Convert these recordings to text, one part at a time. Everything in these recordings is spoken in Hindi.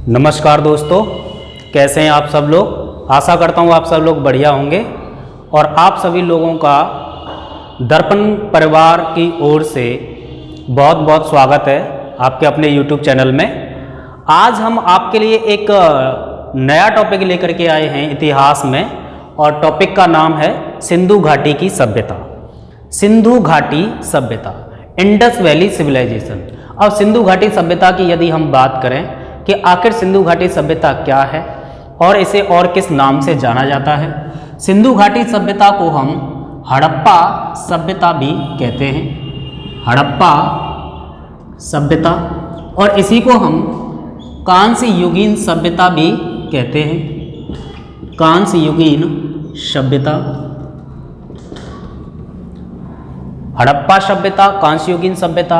नमस्कार दोस्तों, कैसे हैं आप सब लोग। आशा करता हूँ आप सब लोग बढ़िया होंगे और आप सभी लोगों का दर्पण परिवार की ओर से बहुत बहुत स्वागत है आपके अपने YouTube चैनल में। आज हम आपके लिए एक नया टॉपिक लेकर के आए हैं इतिहास में, और टॉपिक का नाम है सिंधु घाटी की सभ्यता। सिंधु घाटी सभ्यता, इंडस वैली सिविलाइजेशन। अब सिंधु घाटी सभ्यता की यदि हम बात करें कि आखिर सिंधु घाटी सभ्यता क्या है और इसे और किस नाम से जाना जाता है। सिंधु घाटी सभ्यता को हम हड़प्पा सभ्यता भी कहते हैं, हड़प्पा सभ्यता, और इसी को हम कांस्य युगीन सभ्यता भी कहते हैं, कांस्य युगीन सभ्यता। हड़प्पा सभ्यता, कांस्य युगीन सभ्यता,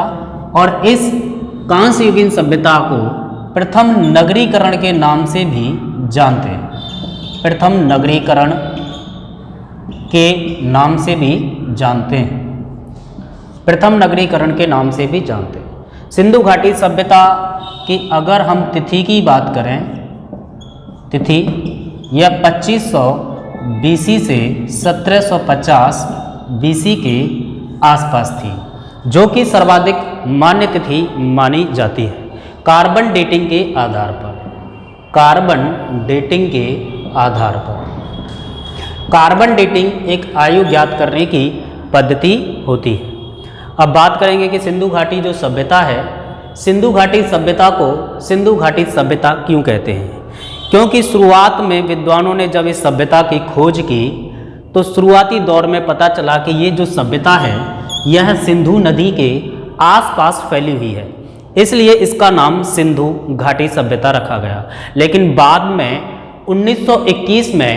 और इस कांस्य युगीन सभ्यता को प्रथम नगरीकरण के नाम से भी जानते हैं, प्रथम नगरीकरण के नाम से भी जानते हैं, प्रथम नगरीकरण के नाम से भी जानते हैं। सिंधु घाटी सभ्यता की अगर हम तिथि की बात करें, तिथि यह 2500 BC से 1750 BC के आसपास थी, जो कि सर्वाधिक मान्य तिथि मानी जाती है कार्बन डेटिंग के आधार पर। कार्बन डेटिंग के आधार पर कार्बन डेटिंग एक आयु ज्ञात करने की पद्धति होती है। अब बात करेंगे कि सिंधु घाटी जो सभ्यता है, सिंधु घाटी सभ्यता को सिंधु घाटी सभ्यता क्यों कहते हैं? क्योंकि शुरुआत में विद्वानों ने जब इस सभ्यता की खोज की तो शुरुआती दौर में पता चला कि ये जो सभ्यता है यह सिंधु नदी के आसपास फैली हुई है, इसलिए इसका नाम सिंधु घाटी सभ्यता रखा गया। लेकिन बाद में 1921 में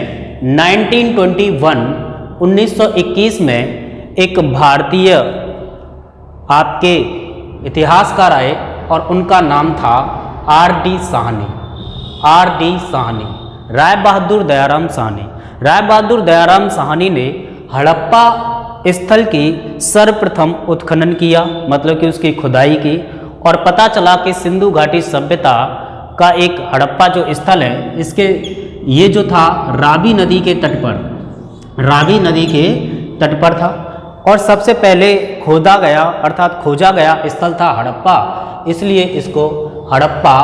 1921 में एक भारतीय आपके इतिहासकार आए और उनका नाम था R.D. साहनी, R.D. साहनी, राय बहादुर दयाराम साहनी। राय बहादुर दयाराम साहनी ने हड़प्पा स्थल की सर्वप्रथम उत्खनन किया, मतलब कि उसकी खुदाई की, और पता चला कि सिंधु घाटी सभ्यता का एक हड़प्पा जो स्थल है, इसके ये जो था रावी नदी के तट पर, रावी नदी के तट पर था, और सबसे पहले खोदा गया अर्थात खोजा गया स्थल था हड़प्पा, इसलिए इसको हड़प्पा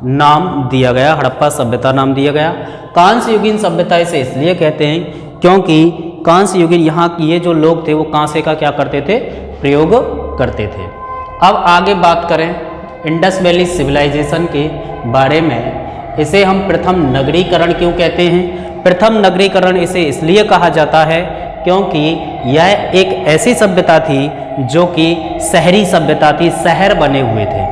नाम दिया गया, हड़प्पा सभ्यता नाम दिया गया। कांस्य युगीन सभ्यता इसे इसलिए कहते हैं क्योंकि कांस्य युगीन यहाँ के ये जो लोग थे वो कांसे का क्या करते थे, प्रयोग करते थे। अब आगे बात करें इंडस वैली सिविलाइजेशन के बारे में, इसे हम प्रथम नगरीकरण क्यों कहते हैं? प्रथम नगरीकरण इसे इसलिए कहा जाता है क्योंकि यह एक ऐसी सभ्यता थी जो कि शहरी सभ्यता थी, शहर बने हुए थे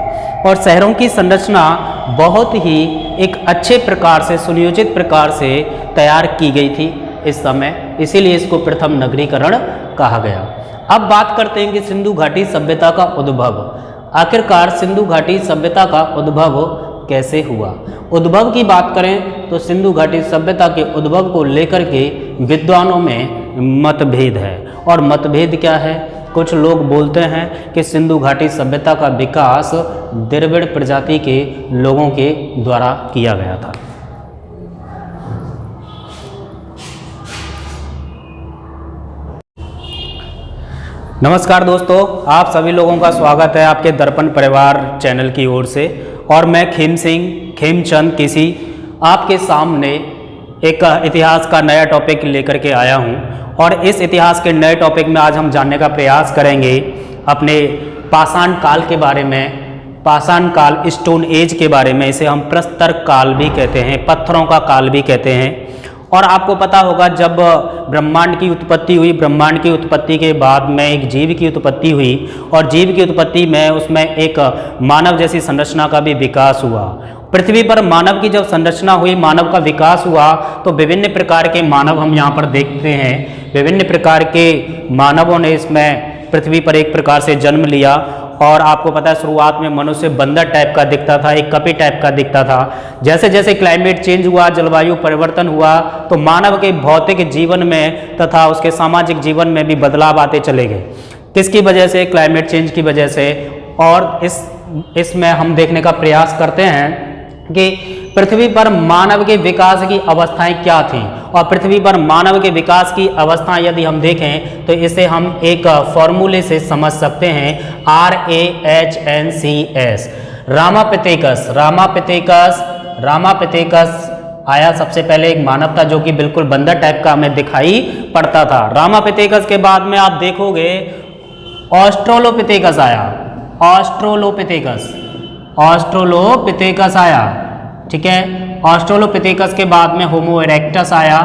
और शहरों की संरचना बहुत ही एक अच्छे प्रकार से, सुनियोजित प्रकार से तैयार की गई थी इस समय, इसीलिए इसको प्रथम नगरीकरण कहा गया। अब बात करते हैं कि सिंधु घाटी सभ्यता का उद्भव। आखिरकार सिंधु घाटी सभ्यता का उद्भव कैसे हुआ? उद्भव की बात करें तो सिंधु घाटी सभ्यता के उद्भव को लेकर के विद्वानों में मतभेद है। और मतभेद क्या है? कुछ लोग बोलते हैं कि सिंधु घाटी सभ्यता का विकास द्रविड़ प्रजाति के लोगों के द्वारा किया गया था। नमस्कार दोस्तों, आप सभी लोगों का स्वागत है आपके दर्पण परिवार चैनल की ओर से, और मैं खेमचंद किसी आपके सामने एक इतिहास का नया टॉपिक लेकर के आया हूं। और इस इतिहास के नए टॉपिक में आज हम जानने का प्रयास करेंगे अपने पाषाण काल के बारे में, पाषाण काल, स्टोन एज के बारे में। इसे हम प्रस्तर काल भी कहते हैं, पत्थरों का काल भी कहते हैं। और आपको पता होगा जब ब्रह्मांड की उत्पत्ति हुई, ब्रह्मांड की उत्पत्ति के बाद में एक जीव की उत्पत्ति हुई, और जीव की उत्पत्ति में उसमें एक मानव जैसी संरचना का भी विकास हुआ। पृथ्वी पर मानव की जब संरचना हुई, मानव का विकास हुआ, तो विभिन्न प्रकार के मानव हम यहाँ पर देखते हैं। विभिन्न प्रकार के मानवों ने इसमें पृथ्वी पर एक प्रकार से जन्म लिया। और आपको पता है शुरुआत में मनुष्य बंदर टाइप का दिखता था, एक कपी टाइप का दिखता था। जैसे जैसे क्लाइमेट चेंज हुआ, जलवायु परिवर्तन हुआ, तो मानव के भौतिक जीवन में तथा उसके सामाजिक जीवन में भी बदलाव आते चले गए। किसकी वजह से? क्लाइमेट चेंज की वजह से। और इसमें हम देखने का प्रयास करते हैं कि पृथ्वी पर मानव के विकास की अवस्थाएं क्या थीं, और पृथ्वी पर मानव के विकास की अवस्थाएं यदि हम देखें तो इसे हम एक फॉर्मूले से समझ सकते हैं, RAHNCS, रामापिथेकस। रामापिथेकस आया सबसे पहले, एक मानव था जो कि बिल्कुल बंदर टाइप का हमें दिखाई पड़ता था। रामापिथेकस के बाद में आप देखोगे ऑस्ट्रोलोपिथेकस आया, ऑस्ट्रोलोपिथेकस आया, ठीक है। ऑस्ट्रोलोपिथेकस के बाद में होमो इरेक्टस आया,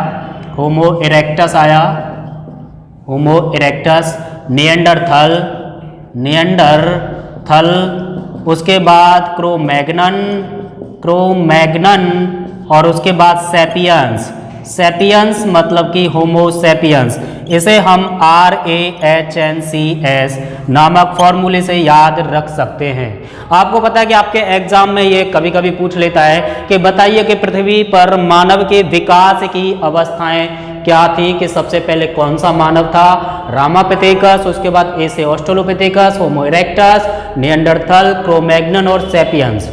निएंडरथल, उसके बाद क्रोमैग्नन और उसके बाद सैपियंस मतलब कि होमो सैपियंस। इसे हम RAHNCS नामक फॉर्मूले से याद रख सकते हैं। आपको पता है कि आपके एग्जाम में ये कभी कभी पूछ लेता है कि बताइए कि पृथ्वी पर मानव के विकास की अवस्थाएं क्या थी, कि सबसे पहले कौन सा मानव था, रामापिथेकस, उसके बाद ए से ऑस्ट्रोलोपिथेकस, होमो इरेक्टस, निएंडरथल, क्रोमैग्नन और सैपियंस।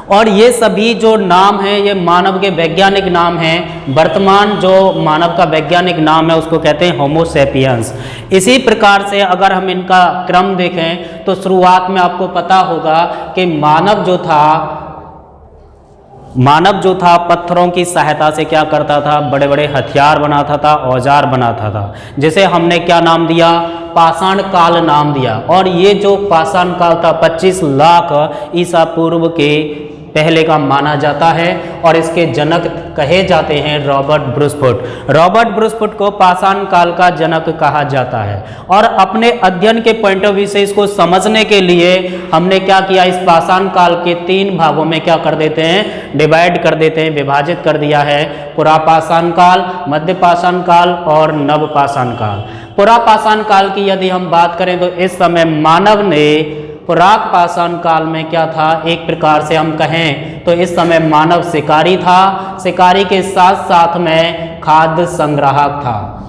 और ये सभी जो नाम हैं ये मानव के वैज्ञानिक नाम हैं। वर्तमान जो मानव का वैज्ञानिक नाम है उसको कहते हैं होमो सैपियंस। इसी प्रकार से अगर हम इनका क्रम देखें तो शुरुआत में आपको पता होगा कि मानव जो था पत्थरों की सहायता से क्या करता था, बड़े बड़े हथियार बनाता था, औजार बनाता था, जिसे हमने क्या नाम दिया, पाषाण काल नाम दिया। और ये जो पाषाण काल था 25 लाख ईसा पूर्व के पहले का माना जाता है, और इसके जनक कहे जाते हैं रॉबर्ट ब्रूसफुट को पाषाण काल का जनक कहा जाता है। और अपने अध्ययन के पॉइंट ऑफ व्यू से इसको समझने के लिए हमने क्या किया, इस पाषाण काल के 3 भागों में क्या कर देते हैं, डिवाइड कर देते हैं, विभाजित कर दिया है। पुरापाषाण काल, मध्य पाषाण काल और नवपाषाण काल। पुरापाषाण काल की यदि हम बात करें तो इस समय मानव ने पुराक पाषाण काल में क्या था, एक प्रकार से हम कहें तो इस समय मानव शिकारी था। शिकारी के साथ साथ में खाद्य संग्राहक था,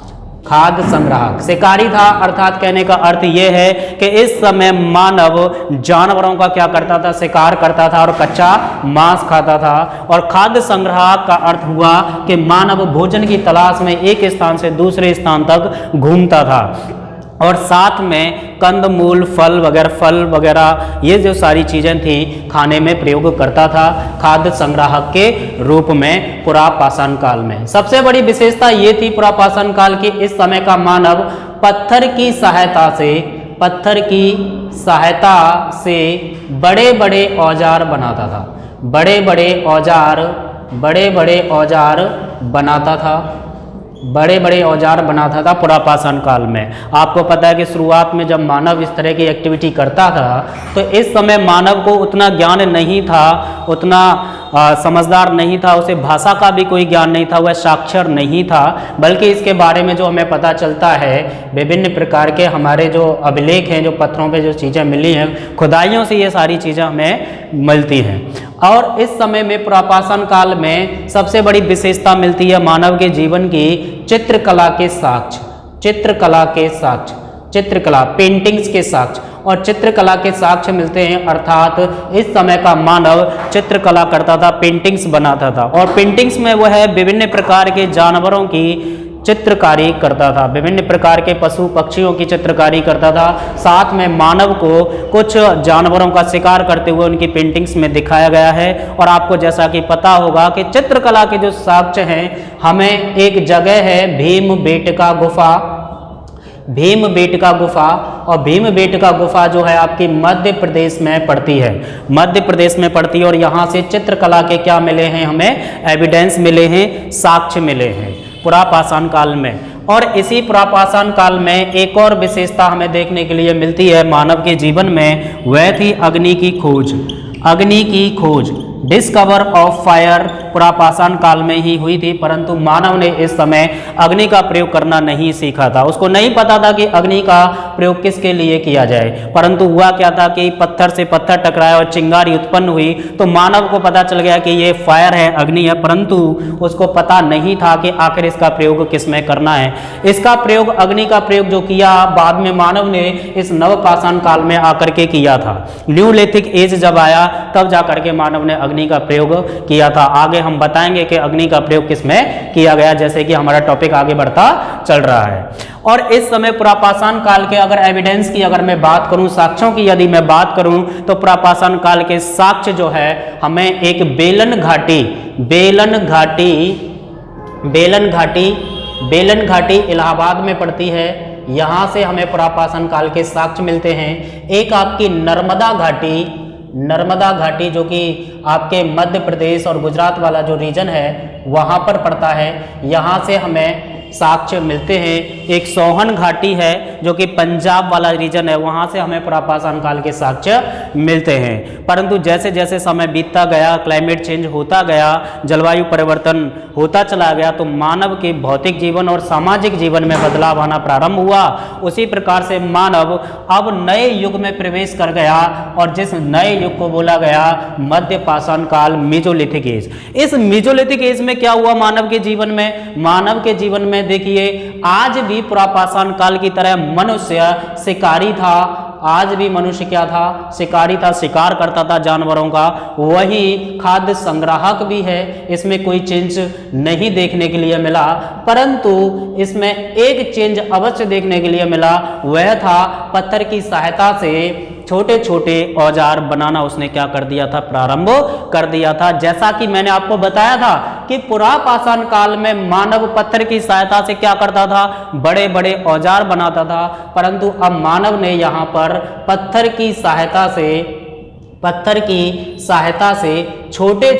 शिकारी था। अर्थात कहने का अर्थ ये है कि इस समय मानव जानवरों का क्या करता था, शिकार करता था और कच्चा मांस खाता था। और खाद्य संग्राहक का अर्थ हुआ कि मानव भोजन की तलाश में एक स्थान से दूसरे स्थान तक घूमता था, और साथ में कंदमूल, फल वगैरह ये जो सारी चीज़ें थी खाने में प्रयोग करता था खाद्य संग्राहक के रूप में पुरापाषाण काल में। सबसे बड़ी विशेषता ये थी पुरापाषाण काल की, इस समय का मानव पत्थर की सहायता से बड़े बड़े औजार बनाता था, बड़े बड़े औजार बनाता था पुरापाषाण काल में। आपको पता है कि शुरुआत में जब मानव इस तरह की एक्टिविटी करता था तो इस समय मानव को उतना ज्ञान नहीं था, उतना समझदार नहीं था, उसे भाषा का भी कोई ज्ञान नहीं था, वह साक्षर नहीं था। बल्कि इसके बारे में जो हमें पता चलता है, विभिन्न प्रकार के हमारे जो अभिलेख हैं, जो पत्थरों पे जो चीज़ें मिली हैं, खुदाइयों से ये सारी चीज़ें हमें मिलती हैं। और इस समय में पुरापाषाण काल में सबसे बड़ी विशेषता मिलती है मानव के जीवन की चित्रकला, पेंटिंग्स के साक्ष्य, और चित्रकला के साक्ष्य मिलते हैं। अर्थात इस समय का मानव चित्रकला करता था, पेंटिंग्स बनाता था, और पेंटिंग्स में वह विभिन्न प्रकार के जानवरों की चित्रकारी करता था, विभिन्न प्रकार के पशु पक्षियों की चित्रकारी करता था। साथ में मानव को कुछ जानवरों का शिकार करते हुए उनकी पेंटिंग्स में दिखाया गया है। और आपको जैसा कि पता होगा कि चित्रकला के जो साक्ष्य हैं, हमें एक जगह है भीमबेटका गुफा, और भीमबेटका गुफा जो है आपकी मध्य प्रदेश में पड़ती है, और यहाँ से चित्रकला के क्या मिले हैं, हमें एविडेंस मिले हैं, साक्ष्य मिले हैं पुरापाषाण काल में। और इसी पुरापाषाण काल में एक और विशेषता हमें देखने के लिए मिलती है मानव के जीवन में, वह थी अग्नि की खोज। डिस्कवर ऑफ फायर पुरापाषाण काल में ही हुई थी, परंतु मानव ने इस समय अग्नि का प्रयोग करना नहीं सीखा था। उसको नहीं पता था कि अग्नि का प्रयोग किसके लिए किया जाए, परंतु हुआ क्या था कि पत्थर से पत्थर टकराया और चिंगारी उत्पन्न हुई, तो मानव को पता चल गया कि ये फायर है, अग्नि है, परंतु उसको पता नहीं था कि आखिर इसका प्रयोग किस में करना है। इसका प्रयोग, अग्नि का प्रयोग जो किया बाद में मानव ने इस नवपाषाण काल में आकर के किया था। न्यूलिथिक एज जब आया तब जाकर के मानव ने अग्नि का प्रयोग किया था। आगे हम बताएंगे कि अग्नि का प्रयोग किस में किया गया, जैसे कि हमारा टॉपिक आगे बढ़ता चल रहा है। और इस समय पुरापाषाण काल के अगर एविडेंस की अगर मैं बात करूं, साक्ष्यों की यदि मैं बात करूं, तो पुरापाषाण काल के साक्ष्य जो है हमें एक बेलन घाटी इलाहाबाद में पड़ती है, यहां से हमें पुरापाषाण काल के साक्ष्य मिलते हैं। एक आपकी नर्मदा घाटी जो कि आपके मध्य प्रदेश और गुजरात वाला जो रीजन है वहां पर पड़ता है, यहां से हमें साक्ष्य मिलते हैं। एक सोहन घाटी है जो कि पंजाब वाला रीजन है, वहां से हमें पुरापाषाण काल के साक्ष्य मिलते हैं। परंतु जैसे जैसे समय बीतता गया, क्लाइमेट चेंज होता गया, जलवायु परिवर्तन होता चला गया, तो मानव के भौतिक जीवन और सामाजिक जीवन में बदलाव आना प्रारंभ हुआ। उसी प्रकार से मानव अब नए युग में प्रवेश कर गया, और जिस नए युग को बोला गया मध्य पाषाण काल, मेजोलिथिक एज। इस मेजोलिथिक एज में क्या हुआ मानव के जीवन में? मानव के जीवन में देखिए आज भी पुरापाषाण काल की तरह मनुष्य शिकारी था। आज भी मनुष्य क्या था? शिकारी था, शिकार करता था जानवरों का। वही खाद्य संग्राहक भी है, इसमें कोई चेंज नहीं देखने के लिए मिला। परंतु इसमें एक चेंज अवश्य देखने के लिए मिला, वह था पत्थर की सहायता से छोटे छोटे औजार बनाना उसने क्या कर दिया था? प्रारंभ कर दिया था। जैसा कि मैंने आपको बताया था कि पुरापाषाण काल में मानव पत्थर की सहायता से क्या करता था? बड़े बड़े औजार बनाता था। परंतु अब मानव ने यहाँ पर पत्थर की सहायता से छोटे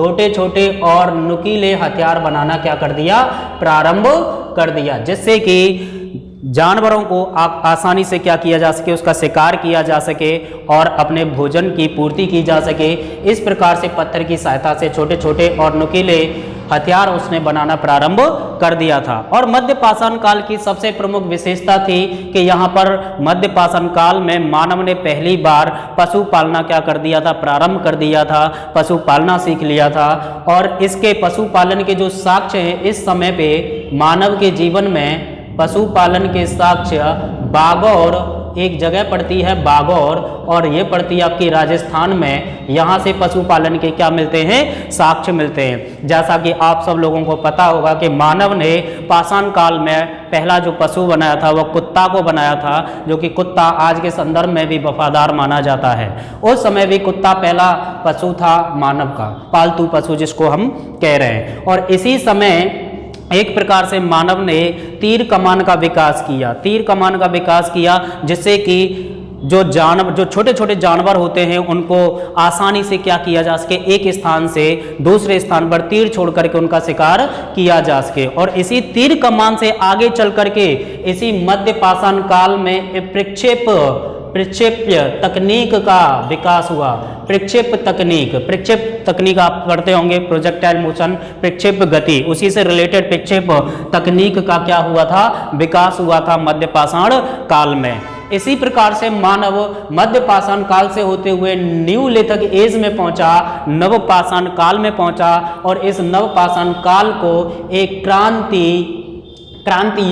छोटे और नुकीले हथियार बनाना क्या कर दिया? प्रारंभ कर दिया, जिससे कि जानवरों को आसानी से क्या किया जा सके? उसका शिकार किया जा सके और अपने भोजन की पूर्ति की जा सके। इस प्रकार से पत्थर की सहायता से छोटे छोटे और नुकीले हथियार उसने बनाना प्रारंभ कर दिया था। और मध्य पाषाण काल की सबसे प्रमुख विशेषता थी कि यहाँ पर मध्य पाषाण काल में मानव ने पहली बार पशु पालना क्या कर दिया था? प्रारंभ कर दिया था, पशु पालना सीख लिया था। और इसके पशुपालन के जो साक्ष्य हैं इस समय पे मानव के जीवन में पशुपालन के साक्ष्य बागौर एक जगह पड़ती है, बागौर, और ये पड़ती है आपकी राजस्थान में। यहाँ से पशुपालन के क्या मिलते हैं? साक्ष्य मिलते हैं। जैसा कि आप सब लोगों को पता होगा कि मानव ने पाषाण काल में पहला जो पशु बनाया था वह कुत्ता को बनाया था, जो कि कुत्ता आज के संदर्भ में भी वफादार माना जाता है। उस समय भी कुत्ता पहला पशु था मानव का, पालतू पशु जिसको हम कह रहे हैं। और इसी समय एक प्रकार से मानव ने तीर कमान का विकास किया, जिससे कि जो छोटे छोटे जानवर होते हैं उनको आसानी से क्या किया जा सके? एक स्थान से दूसरे स्थान पर तीर छोड़ करके उनका शिकार किया जा सके। और इसी तीर कमान से आगे चल करके इसी मध्य पाषाण काल में प्रक्षेप्य तकनीक का विकास हुआ। प्रक्षेप तकनीक आप पढ़ते होंगे, प्रोजेक्टाइल मोशन, प्रक्षेप गति, उसी से रिलेटेड प्रक्षेप तकनीक का क्या हुआ था? विकास हुआ था मध्य पाषाण काल में। इसी प्रकार से मानव मध्य पाषाण काल से होते हुए न्यूलिथिक एज में पहुंचा, नव पाषाण काल में पहुंचा। और इस नव पाषाण काल को एक क्रांति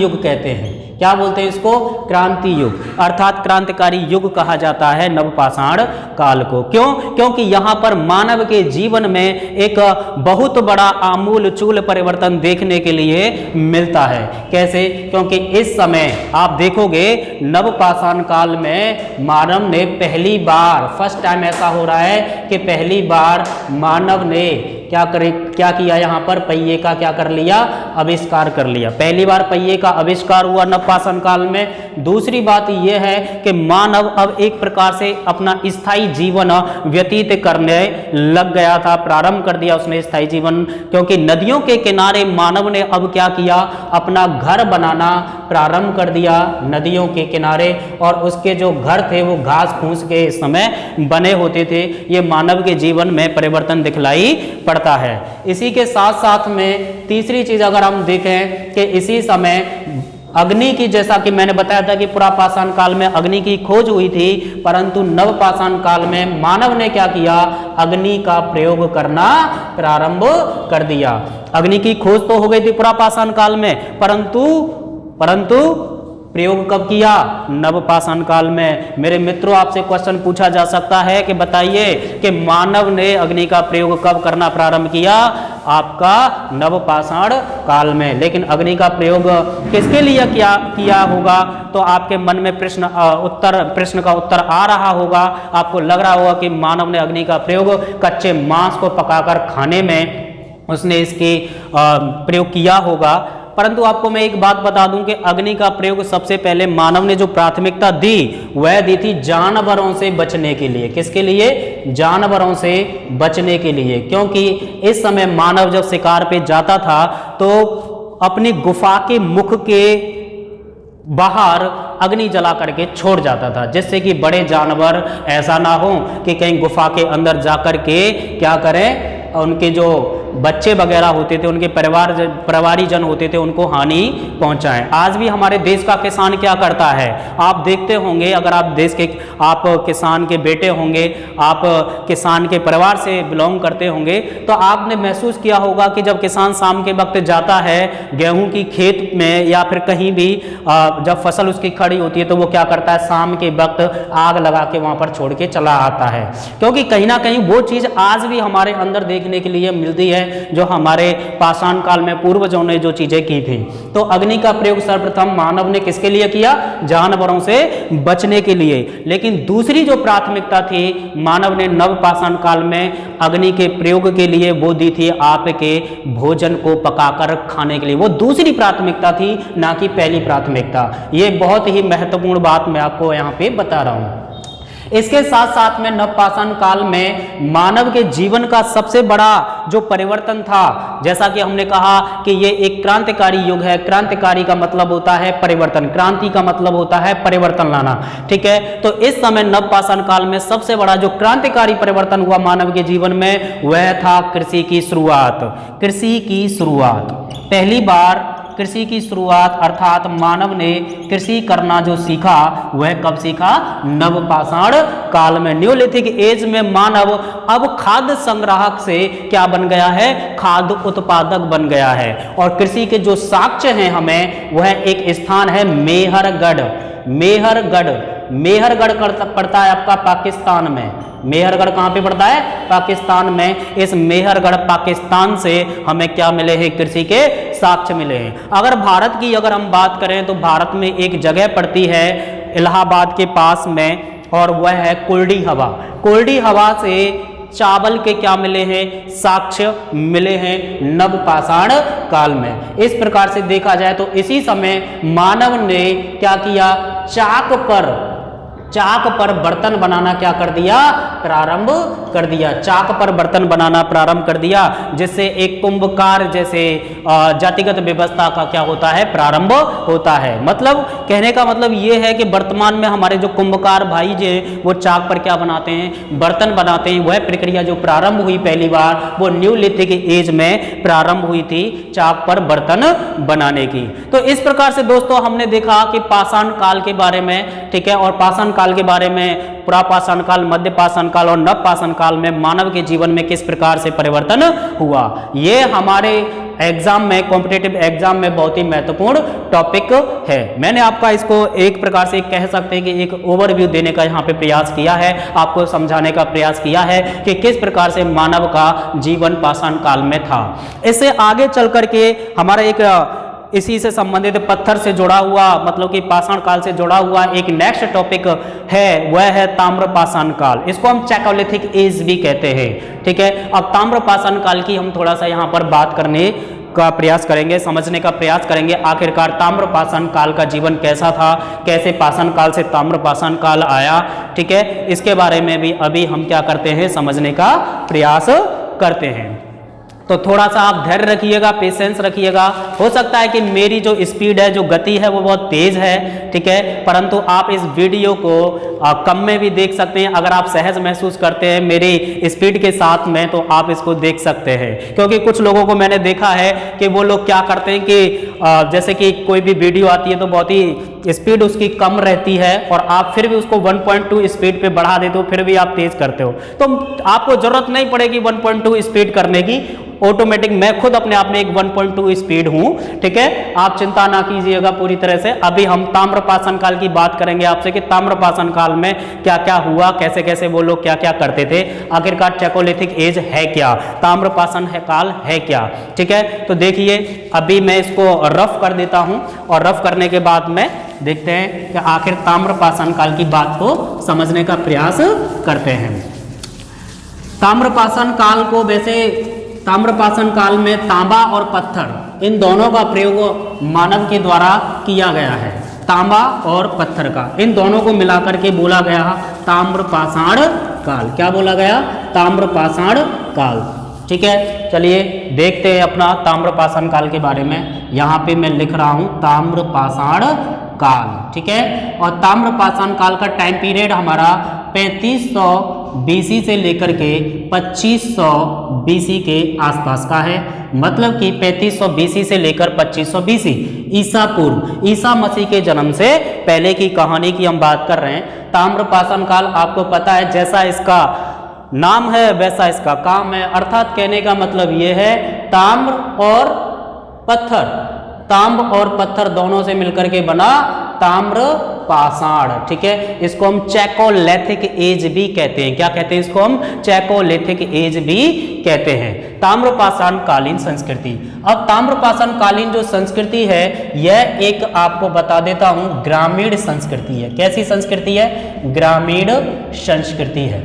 युग कहते हैं। क्या बोलते हैं इसको? क्रांति युग, अर्थात क्रांतिकारी युग कहा जाता है नवपाषाण काल को। क्यों? क्योंकि यहाँ पर मानव के जीवन में एक बहुत बड़ा आमूल चूल परिवर्तन देखने के लिए मिलता है। कैसे? क्योंकि इस समय आप देखोगे नवपाषाण काल में मानव ने पहली बार, फर्स्ट टाइम ऐसा हो रहा है कि पहली बार मानव ने क्या किया? यहाँ पर पहिए का क्या कर लिया? आविष्कार कर लिया। पहली बार पहिए का आविष्कार हुआ नवपाषाण काल में। दूसरी बात यह है कि मानव अब एक प्रकार से अपना स्थायी जीवन व्यतीत करने लग गया था, प्रारंभ कर दिया उसने स्थायी जीवन। क्योंकि नदियों के किनारे मानव ने अब क्या किया? अपना घर बनाना प्रारंभ कर दिया नदियों के किनारे। और उसके जो घर थे वो घास फूस के इस समय बने होते थे। ये मानव के जीवन में परिवर्तन दिखलाई पड़ता है। इसी के साथ साथ में तीसरी चीज अगर हम देखें कि इसी समय अग्नि की, जैसा कि मैंने बताया था कि पुरापाषाण काल में अग्नि की खोज हुई थी, परंतु नवपाषाण काल में मानव ने क्या किया? अग्नि का प्रयोग करना प्रारंभ कर दिया। अग्नि की खोज तो हो गई थी पुरापाषाण काल में, परंतु प्रयोग कब किया? नवपाषाण काल में। मेरे मित्रों, आपसे क्वेश्चन पूछा जा सकता है कि बताइए कि मानव ने अग्नि का प्रयोग कब करना प्रारंभ किया? आपका नवपाषाण काल में। लेकिन अग्नि का प्रयोग किसके लिए किया होगा? तो आपके मन में प्रश्न का उत्तर आ रहा होगा। आपको लग रहा होगा कि मानव ने अग्नि का प्रयोग कच्चे मांस को पकाकर खाने में उसने इसकी प्रयोग किया होगा। परंतु आपको मैं एक बात बता दूं कि अग्नि का प्रयोग सबसे पहले मानव ने जो प्राथमिकता दी वह दी थी जानवरों से बचने के लिए। किसके लिए? जानवरों से बचने के लिए। क्योंकि इस समय मानव जब शिकार पे जाता था तो अपनी गुफा के मुख के बाहर अग्नि जला करके छोड़ जाता था, जिससे कि बड़े जानवर ऐसा ना हो कि कहीं गुफा के अंदर जाकर के क्या करें, उनके जो बच्चे वगैरह होते थे, उनके परिवारी जन होते थे, उनको हानि पहुंचाएं। आज भी हमारे देश का किसान क्या करता है? आप देखते होंगे, अगर आप किसान के बेटे होंगे, आप किसान के परिवार से बिलोंग करते होंगे, तो आपने महसूस किया होगा कि जब किसान शाम के वक्त जाता है गेहूं की खेत में या फिर कहीं भी जब फसल उसकी खड़ी होती है तो वो क्या करता है? शाम के वक्त आग लगा के वहां पर छोड़ के चला आता है। क्योंकि कहीं ना कहीं वो चीज आज भी हमारे अंदर देखने के लिए मिलती है जो हमारे पाषाण काल में पूर्वजों ने जो चीजें की थी। तो अग्नि का प्रयोग सर्वप्रथम मानव ने किसके लिए किया? जानवरों से बचने के लिए। लेकिन दूसरी जो प्राथमिकता थी मानव ने नवपाषाण काल में अग्नि के प्रयोग के लिए वो दी थी आपके भोजन को पकाकर खाने के लिए। वो दूसरी प्राथमिकता थी, ना कि पहली प्राथमिकता। ये बहुत ही महत्वपूर्ण बात मैं आपको यहाँ पे बता रहा हूँ। इसके साथ साथ में नवपाषाण काल में मानव के जीवन का सबसे बड़ा जो परिवर्तन था, जैसा कि हमने कहा कि ये एक क्रांतिकारी युग है। क्रांतिकारी का मतलब होता है परिवर्तन, क्रांति का मतलब होता है परिवर्तन लाना, ठीक है। तो इस समय नवपाषाण काल में सबसे बड़ा जो क्रांतिकारी परिवर्तन हुआ मानव के जीवन में वह था कृषि की शुरुआत। कृषि की शुरुआत, पहली बार कृषि की शुरुआत अर्थात मानव ने कृषि करना जो सीखा वह कब सीखा? नवपाषाण काल में। न्यूलिथिक एज में मानव अब खाद्य संग्राहक से क्या बन गया है? खाद्य उत्पादक बन गया है। और कृषि के जो साक्ष्य हैं हमें, वह एक स्थान है मेहरगढ़। मेहरगढ़ पड़ता है आपका पाकिस्तान में। मेहरगढ़ कहाँ पे पड़ता है? पाकिस्तान में। इस मेहरगढ़ पाकिस्तान से हमें क्या मिले हैं? कृषि के साक्ष्य मिले हैं। अगर भारत की हम बात करें तो भारत में एक जगह पड़ती है इलाहाबाद के पास में, और वह है कुर्डी हवा। कुर्डी हवा से चावल के क्या मिले हैं? साक्ष्य मिले हैं नवपाषाण काल में। इस प्रकार से देखा जाए तो इसी समय मानव ने क्या किया? चाक पर बर्तन बनाना क्या कर दिया? प्रारंभ कर दिया। चाक पर बर्तन बनाना प्रारंभ कर दिया, जिससे एक कुंभकार जैसे जातिगत व्यवस्था का क्या होता है? प्रारंभ होता है। मतलब कहने का मतलब ये है कि वर्तमान में हमारे जो कुंभकार भाई जो वो चाक पर क्या बनाते हैं? बर्तन बनाते हैं। वह प्रक्रिया जो प्रारंभ हुई पहली बार वो न्यूलिथिक एज में प्रारंभ हुई थी, चाक पर बर्तन बनाने की। तो इस प्रकार से दोस्तों हमने देखा कि पाषाण काल के बारे में, ठीक है, और पाषाण काल के बारे में पुरापाषाण काल, मध्य पाषाण काल और नवपाषाण काल में मानव के जीवन में किस प्रकार से परिवर्तन हुआ। ये हमारे एग्जाम में, कॉम्पिटिटिव एग्जाम में बहुत ही महत्वपूर्ण टॉपिक है। मैंने आपका इसको एक प्रकार से कह सकते हैं कि एक ओवरव्यू देने का यहाँ पे प्रयास किया है, आपको समझाने का प्रयास किया है कि किस प्रकार से मानव का जीवन पाषाण काल में था। इससे आगे चल करके हमारा एक इसी से संबंधित पत्थर से जुड़ा हुआ, मतलब कि पाषाण काल से जुड़ा हुआ एक नेक्स्ट टॉपिक है, वह है ताम्रपाषाण काल। इसको हम चैकोलिथिक एज भी कहते हैं, ठीक है। अब ताम्रपाषाण काल की हम थोड़ा सा यहाँ पर बात करने का प्रयास करेंगे, समझने का प्रयास करेंगे। आखिरकार ताम्रपाषाण काल का जीवन कैसा था, कैसे पाषाण काल से ताम्रपाषाण काल आया, ठीक है, इसके बारे में भी अभी हम क्या करते हैं? समझने का प्रयास करते हैं। तो थोड़ा सा आप धैर्य रखिएगा, पेशेंस रखिएगा। हो सकता है कि मेरी जो स्पीड है, जो गति है, वो बहुत तेज है, ठीक है, परंतु आप इस वीडियो को कम में भी देख सकते हैं। अगर आप सहज महसूस करते हैं मेरी स्पीड के साथ में तो आप इसको देख सकते हैं। क्योंकि कुछ लोगों को मैंने देखा है कि वो लोग क्या करते हैं कि जैसे कि कोई भी वीडियो आती है तो बहुत ही स्पीड उसकी कम रहती है और आप फिर भी उसको 1.2 स्पीड पे बढ़ा देते हो, फिर भी आप तेज करते हो। तो आपको जरूरत नहीं पड़ेगी 1.2 स्पीड करने की, ऑटोमेटिक, मैं खुद अपने आप में एक 1.2 स्पीड हूं, ठीक है, आप चिंता ना कीजिएगा पूरी तरह से। अभी हम ताम्रपाषाण काल की बात करेंगे आपसे कि ताम्रपाषाण काल में क्या क्या हुआ, कैसे कैसे वो लोग क्या क्या करते थे, आखिरकार चैकोलिथिक एज है क्या, ताम्रपाषाण काल है क्या, ठीक है। तो देखिए अभी मैं इसको रफ कर देता हूं और रफ करने के बाद में देखते हैं कि आखिर ताम्रपाषाण काल की बात को समझने का प्रयास करते हैं। ताम्रपाषाण काल को वैसे ताम्रपाषाण काल में तांबा और पत्थर इन दोनों का प्रयोग मानव के द्वारा किया गया है। तांबा और पत्थर का, इन दोनों को मिलाकर के बोला गया ताम्रपाषाण काल। क्या बोला गया? ताम्रपाषाण काल, ठीक है। चलिए देखते हैं अपना ताम्रपाषाण काल के बारे में। यहाँ पे मैं लिख रहा हूँ ताम्रपाषाण काल, ठीक है। और ताम्रपाषाण काल का टाइम पीरियड हमारा 3500 बीसी से लेकर के 2500 बीसी के आसपास का है। मतलब कि 3500 बीसी से लेकर 2500 बीसी, ईसा पूर्व, ईसा मसीह के जन्म से पहले की कहानी की हम बात कर रहे हैं। ताम्रपाषाण काल आपको पता है, जैसा इसका नाम है वैसा इसका काम है, अर्थात कहने का मतलब ये है ताम्र और पत्थर, तांब और पत्थर दोनों से मिलकर के बना ताम्रपाषाण, ठीक है। इसको हम चैकोलिथिक एज भी कहते हैं। क्या कहते हैं इसको? हम चैकोलिथिक एज भी कहते हैं। ताम्रपाषाण कालीन संस्कृति। अब ताम्रपाषाण कालीन जो संस्कृति है यह एक आपको बता देता हूं ग्रामीण संस्कृति है। कैसी संस्कृति है? ग्रामीण संस्कृति है,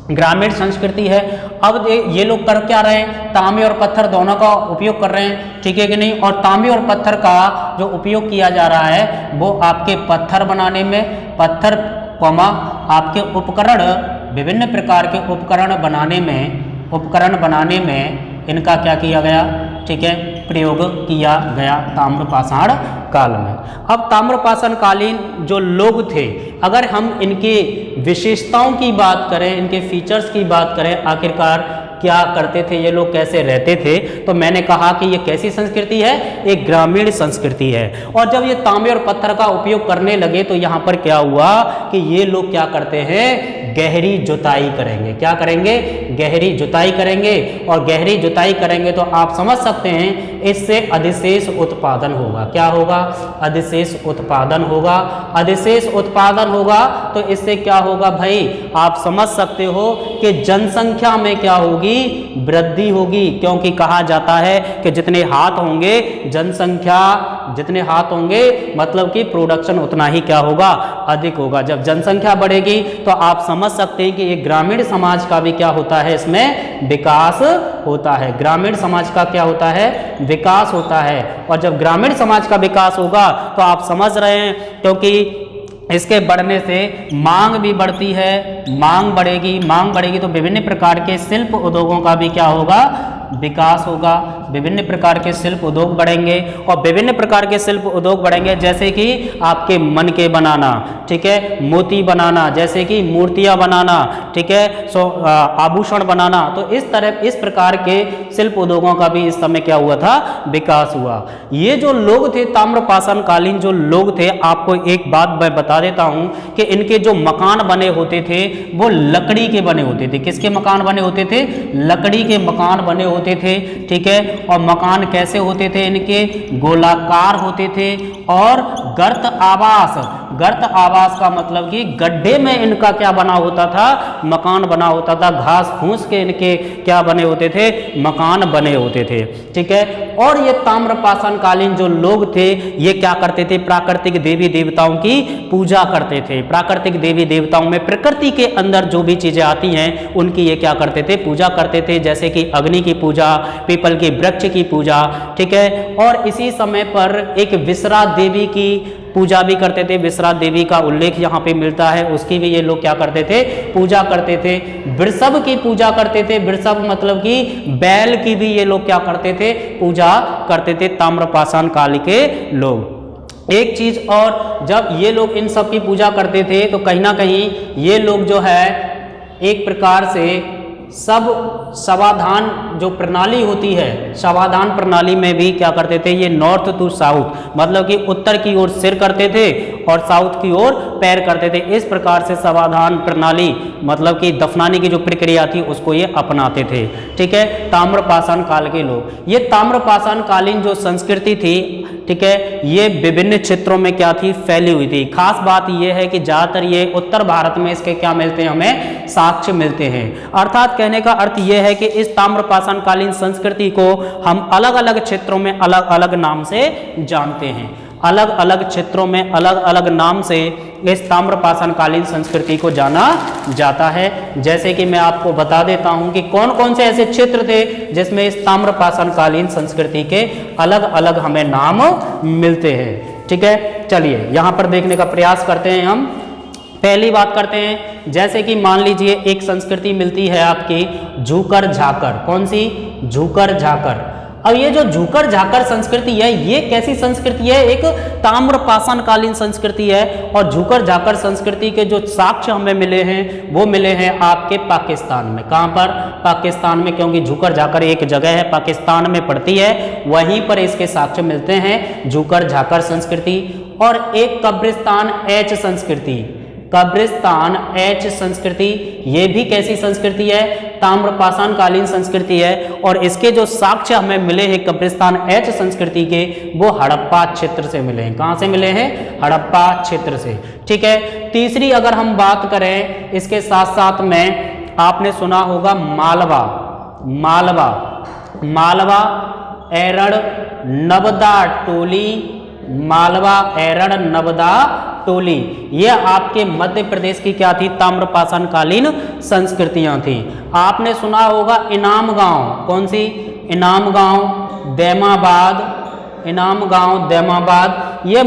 ग्रामीण संस्कृति है। अब ये लोग कर क्या रहे हैं? तांबे और पत्थर दोनों का उपयोग कर रहे हैं, ठीक है कि नहीं। और तांबे और पत्थर का जो उपयोग किया जा रहा है वो आपके पत्थर बनाने में, पत्थर कौमा आपके उपकरण, विभिन्न प्रकार के उपकरण बनाने में इनका क्या किया गया, ठीक है, प्रयोग किया गया ताम्रपाषाण काल में। अब ताम्रपाषाण कालीन जो लोग थे, अगर हम इनके विशेषताओं की बात करें, इनके फीचर्स की बात करें, आखिरकार क्या करते थे ये लोग, कैसे रहते थे, तो मैंने कहा कि ये कैसी संस्कृति है? एक ग्रामीण संस्कृति है। और जब ये तांबे और पत्थर का उपयोग करने लगे तो यहाँ पर क्या हुआ कि ये लोग क्या करते हैं? गहरी जुताई करेंगे। क्या करेंगे? गहरी जुताई करेंगे। और गहरी जुताई करेंगे तो आप समझ सकते हैं इससे अधिशेष उत्पादन होगा। क्या होगा? अधिशेष उत्पादन होगा। अधिशेष उत्पादन होगा तो इससे क्या होगा भाई? आप समझ सकते हो कि जनसंख्या में क्या होगी? वृद्धि होगी। क्योंकि कहा जाता है कि जितने हाथ होंगे, जनसंख्या जितने हाथ होंगे मतलब कि प्रोडक्शन उतना ही क्या होगा? अधिक होगा। जब जनसंख्या बढ़ेगी तो आप समझ सकते हैं कि ये ग्रामीण समाज का भी क्या होता है? इसमें विकास होता है। ग्रामीण समाज का क्या होता है? विकास होता है। और जब ग्रामीण समाज का विकास होगा तो आप समझ रहे हैं, क्योंकि इसके बढ़ने से मांग भी बढ़ती है। मांग बढ़ेगी तो विभिन्न प्रकार के शिल्प उद्योगों का भी क्या होगा? विकास होगा। विभिन्न प्रकार के शिल्प उद्योग बढ़ेंगे। और विभिन्न प्रकार के शिल्प उद्योग बढ़ेंगे जैसे कि आपके मन के बनाना, ठीक है, मोती बनाना, जैसे कि मूर्तियां बनाना, ठीक है, आभूषण बनाना। तो इस प्रकार के शिल्प उद्योगों का भी इस समय क्या हुआ था? विकास हुआ। ये जो लोग थे ताम्रपाषाण कालीन जो लोग थे, आपको एक बात मैं बता देता हूं कि इनके जो मकान बने होते थे वो लकड़ी के बने होते थे। किसके मकान बने होते थे? लकड़ी के मकान बने होते थे, ठीक है। और मकान कैसे होते थे? इनके गोलाकार होते थे। और गर्त आवास का मतलब कि गड्ढे में इनका क्या बना होता था? मकान बना होता था। घास फूस के इनके क्या बने होते थे? मकान बने होते थे, ठीक है। और ये ताम्रपाषाण कालीन जो लोग थे ये क्या करते थे? प्राकृतिक देवी देवताओं की पूजा करते थे। प्राकृतिक देवी देवताओं में प्रकृति के अंदर जो भी चीजें आती हैं उनकी ये क्या करते थे? पूजा करते थे। जैसे कि अग्नि की पूजा, पीपल के वृक्ष की पूजा, ठीक है। और इसी समय पर एक विश्रा देवी की पूजा भी करते थे। विश्रा देवी का उल्लेख यहाँ पे मिलता है, उसकी भी ये लोग क्या करते थे? पूजा करते थे। वृषभ की पूजा करते थे। वृषभ मतलब कि बैल की भी ये लोग क्या करते थे? पूजा करते थे ताम्रपाषाण काल के लोग। एक चीज और, जब ये लोग इन सब की पूजा करते थे तो कहीं ना कहीं ये लोग जो है एक प्रकार से सब समाधान जो प्रणाली होती है, समाधान प्रणाली में भी क्या करते थे? ये नॉर्थ टू साउथ मतलब कि उत्तर की ओर सिर करते थे और साउथ की ओर पैर करते थे। इस प्रकार से समाधान प्रणाली मतलब कि दफनाने की जो प्रक्रिया थी उसको ये अपनाते थे। ठीक है, ताम्रपाषाण काल के लोग। ये ताम्रपाषाण कालीन जो संस्कृति थी, ठीक है, ये विभिन्न क्षेत्रों में क्या थी, फैली हुई थी। खास बात यह है कि ज्यादातर ये उत्तर भारत में इसके क्या मिलते हैं, हमें साक्ष्य मिलते हैं। अर्थात कहने का अर्थ यह है कि इस ताम्रपाषाण कालीन संस्कृति को हम अलग अलग क्षेत्रों में अलग अलग नाम से जानते हैं। अलग अलग क्षेत्रों में अलग अलग नाम से इस ताम्रपाषाण कालीन संस्कृति को जाना जाता है। जैसे कि मैं आपको बता देता हूं कि कौन कौन से ऐसे क्षेत्र थे जिसमें इस ताम्रपाषाण कालीन संस्कृति के अलग अलग हमें नाम मिलते हैं। ठीक है, चलिए यहां पर देखने का प्रयास करते हैं। हम पहली बात करते हैं, जैसे कि मान लीजिए एक संस्कृति मिलती है आपकी झूकर झाकर। कौन सी? झूकर झाकर। अब ये जो झूकर झाकर संस्कृति है, ये कैसी संस्कृति है? एक ताम्रपाषाण कालीन संस्कृति है। और झूकर झाकर संस्कृति के जो साक्ष्य हमें मिले हैं वो मिले हैं आपके पाकिस्तान में। कहां पर? पाकिस्तान में, क्योंकि झूकर झाकर एक जगह है पाकिस्तान में पड़ती है, वहीं पर इसके साक्ष्य मिलते हैं, झूकर झाकर संस्कृति। और एक कब्रिस्तान एच संस्कृति, कब्रिस्तान एच संस्कृति, ये भी कैसी संस्कृति है? ताम्रपाषाण कालीन संस्कृति है। और इसके जो साक्ष्य हमें मिले हैं कब्रिस्तान एच संस्कृति के, वो हड़प्पा क्षेत्र से मिले हैं। कहां से मिले हैं? हड़प्पा क्षेत्र से। ठीक है, तीसरी अगर हम बात करें इसके साथ साथ में, आपने सुना होगा मालवा। मालवा, मालवा एरड़ नवदा टोली, मालवा एरड़ नवदा टोली, ये आपके मध्य प्रदेश की क्या थी? ताम्रपाषाण कालीन संस्कृतियां थी। आपने सुना होगा इनाम गांव। कौन सी? इनाम गांव, दैमाबाद, इनाम गांव दैमाबाद, ये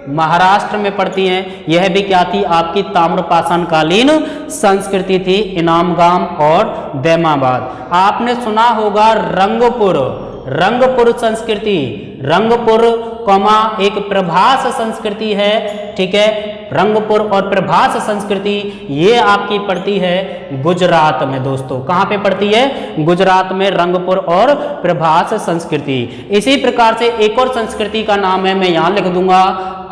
महाराष्ट्र में पड़ती हैं। यह भी क्या थी? आपकी ताम्रपाषाण कालीन संस्कृति थी, इनाम गांव और दैमाबाद। आपने सुना होगा रंगपुर, रंगपुर संस्कृति। रंगपुर कौमा एक प्रभास संस्कृति है। ठीक है, रंगपुर और प्रभास संस्कृति ये आपकी पड़ती है गुजरात में। दोस्तों कहां पे पड़ती है? गुजरात में रंगपुर और प्रभास संस्कृति। इसी प्रकार से एक और संस्कृति का नाम है, मैं यहां लिख दूंगा,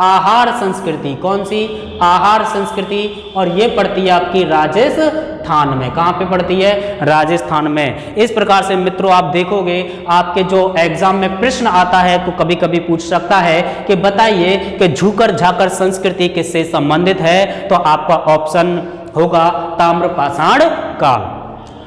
आहार संस्कृति। कौन सी? आहार संस्कृति। और ये पड़ती है आपकी राजस्थान में। कहां पे पड़ती है? राजस्थान में। इस प्रकार से मित्रों आप देखोगे आपके जो एग्जाम में प्रश्न आता है तो कभी कभी पूछ सकता है कि बताइए कि झूकर झाकर संस्कृति किससे संबंधित है, तो आपका ऑप्शन होगा ताम्रपाषाण काल।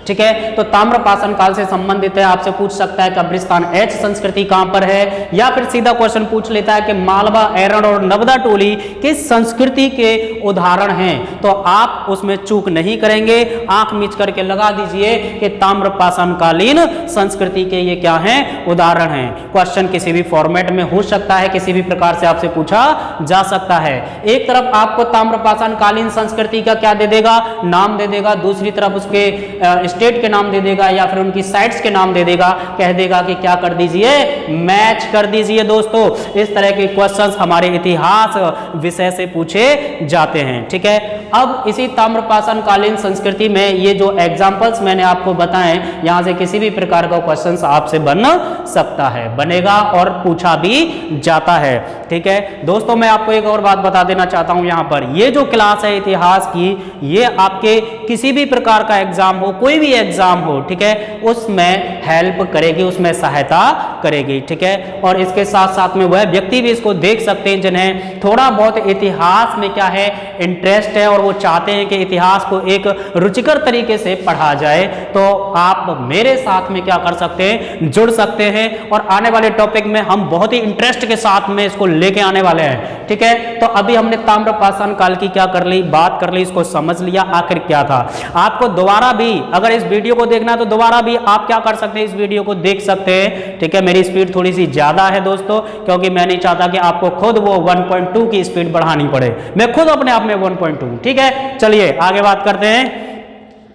ठीक है, तो ताम्रपाषाण काल से संबंधित है। आपसे पूछ सकता है कब्रिस्तान एच संस्कृति कहां पर है, या फिर सीधा क्वेश्चन पूछ लेता है कि मालवा एरड़ और नवदा टोली किस संस्कृति के उदाहरण हैं, तो आप उसमें चूक नहीं करेंगे। आंख मीच करके लगा दीजिए कि ताम्रपाषाण कालीन संस्कृति के ये क्या हैं? उदाहरण हैं। क्वेश्चन किसी भी फॉर्मेट में हो सकता है, किसी भी प्रकार से आपसे पूछा जा सकता है। एक तरफ आपको ताम्रपाषाण कालीन संस्कृति का क्या दे देगा? नाम दे देगा, दूसरी तरफ उसके स्टेट के नाम दे देगा या फिर उनकी साइट्स के नाम दे देगा, कह देगा कि क्या कर दीजिए? मैच कर दीजिए। दोस्तों इस तरह के क्वेश्चंस हमारे इतिहास विषय से पूछे जाते हैं। ठीक है, अब इसी ताम्रपाषाण कालीन संस्कृति में ये जो एग्जांपल्स मैंने आपको बताए, यहां से किसी भी प्रकार का क्वेश्चंस आपसे बन सकता है, बनेगा और पूछा भी जाता है। ठीक है दोस्तों, मैं आपको एक और बात बता देना चाहता हूं, यहां पर ये जो क्लास है इतिहास की, ये आपके किसी भी प्रकार का एग्जाम हो, कोई भी एग्जाम हो, ठीक है, उसमें हेल्प करेगी, उसमें सहायता करेगी। ठीक है, और इसके साथ साथ में वह व्यक्ति भी इसको देख सकते हैं जिन्हें थोड़ा बहुत इतिहास में क्या है इंटरेस्ट है और वो चाहते हैं कि इतिहास को एक रुचिकर तरीके से पढ़ा जाए, तो आप मेरे साथ में क्या कर सकते हैं? जुड़ सकते हैं। और आने वाले टॉपिक में हम बहुत ही इंटरेस्ट के साथ में इसको लेके आने वाले हैं। ठीक है, तो अभी हमने ताम्रपाषाण काल की क्या कर ली? बात कर ली, इसको समझ लिया आखिर क्या था। आपको दोबारा भी अगर इस वीडियो को देखना है तो दोबारा भी आप क्या कर सकते हैं? इस वीडियो को देख सकते हैं। ठीक है, मेरी स्पीड थोड़ी सी ज्यादा है दोस्तों, क्योंकि मैं नहीं चाहता कि आपको खुद वो 1.2 की स्पीड बढ़ानी पड़े, मैं खुद अपने आप में 1.2। ठीक है, चलिए आगे बात करते हैं।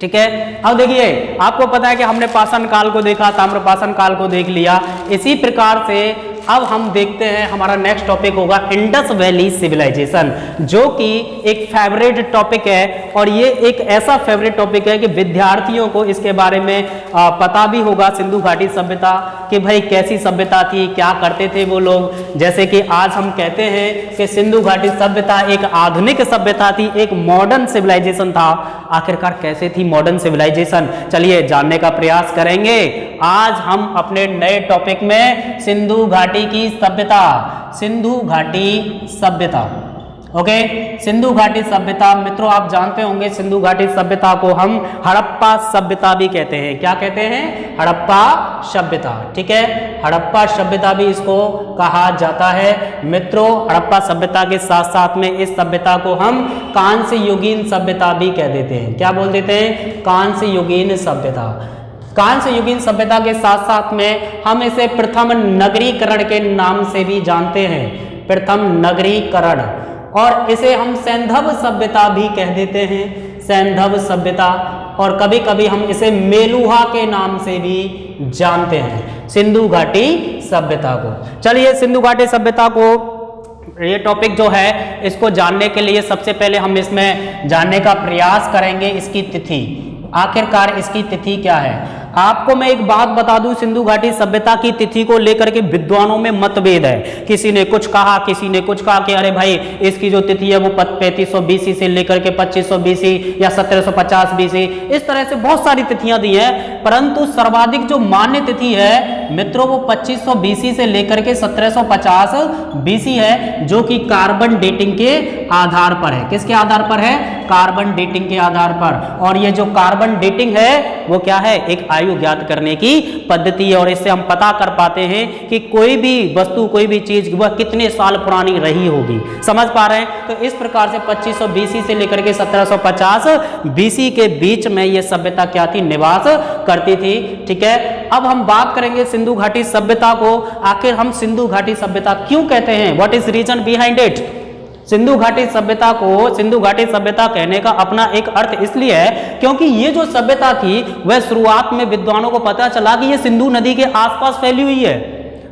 ठीक है, अब देखिए आपको पता है कि हमने पाषाण काल को देखा, ताम्रपाषाण काल को देख लिया। इसी प्रकार से अब हम देखते हैं हमारा नेक्स्ट टॉपिक होगा इंडस वैली सिविलाइजेशन, जो कि एक फेवरेट टॉपिक है और ये एक ऐसा फेवरेट टॉपिक है कि विद्यार्थियों को इसके बारे में पता भी होगा। सिंधु घाटी सभ्यता कि भाई कैसी सभ्यता थी, क्या करते थे वो लोग। जैसे कि आज हम कहते हैं कि सिंधु घाटी सभ्यता एक आधुनिक सभ्यता थी, एक मॉडर्न सिविलाइजेशन था। आखिरकार कैसे थी मॉडर्न सिविलाइजेशन, चलिए जानने का प्रयास करेंगे आज हम अपने नए टॉपिक में सिंधु घाटी की सभ्यता, सिंधु घाटी सभ्यता। ओके, सिंधु घाटी सभ्यता मित्रों आप जानते होंगे सिंधु घाटी सभ्यता को हम हड़प्पा सभ्यता भी कहते हैं। क्या कहते हैं? हड़प्पा सभ्यता। ठीक है, हड़प्पा सभ्यता भी इसको कहा जाता है। मित्रों हड़प्पा सभ्यता के साथ साथ में इस सभ्यता को हम कांस्य युगीन सभ्यता भी कह देते हैं। क्या बोल देते हैं? कांस्य युगीन सभ्यता। कांस्य युगीन सभ्यता के साथ साथ में हम इसे प्रथम नगरीकरण के नाम से भी जानते हैं, प्रथम नगरीकरण। और इसे हम सैंधव सभ्यता भी कह देते हैं, सैंधव सभ्यता। और कभी कभी हम इसे मेलुहा के नाम से भी जानते हैं, सिंधु घाटी सभ्यता को। चलिए सिंधु घाटी सभ्यता को ये टॉपिक जो है इसको जानने के लिए सबसे पहले हम इसमें जानने का प्रयास करेंगे इसकी तिथि। आखिरकार इसकी तिथि क्या है? आपको मैं एक बात बता दूं, सिंधु घाटी सभ्यता की तिथि को लेकर के विद्वानों में मतभेद है। किसी ने कुछ कहा, किसी ने कुछ कहा कि अरे भाई इसकी जो तिथि है वो 3500 बीसी से लेकर के 2500 बीसी या 1750 बीसी, इस तरह से बहुत सारी तिथियां दी हैं। परंतु सर्वाधिक जो मान्य तिथि है मित्रों वो 2500 बीसी से लेकर के 1750 बीसी है, जो कि कार्बन डेटिंग के आधार पर है। किसके आधार पर है? कार्बन डेटिंग के आधार पर। और ये जो कार्बन डेटिंग है वो क्या है? एक आयु ज्ञात करने की पद्धति है और इससे हम पता कर पाते हैं कि कोई भी वस्तु, कोई भी चीज वह कितने साल पुरानी रही होगी। समझ पा रहे हैं? तो इस प्रकार से 2500 बीसी से लेकर के 1750 बीसी के बीच में यह सभ्यता क्या थी? निवास करती थी। ठीक है, अब हम बात करेंगे सिंधु घाटी सभ्यता को। आखिर हम सिंधु घाटी सभ्यता क्यों कहते हैं? What is reason behind it? Sindhu घाटी सभ्यता को सिंधु घाटी सभ्यता कहने का अपना एक अर्थ इसलिए है क्योंकि ये जो सभ्यता थी वह शुरुआत में विद्वानों को पता चला कि ये सिंधु नदी के आसपास फैली हुई है,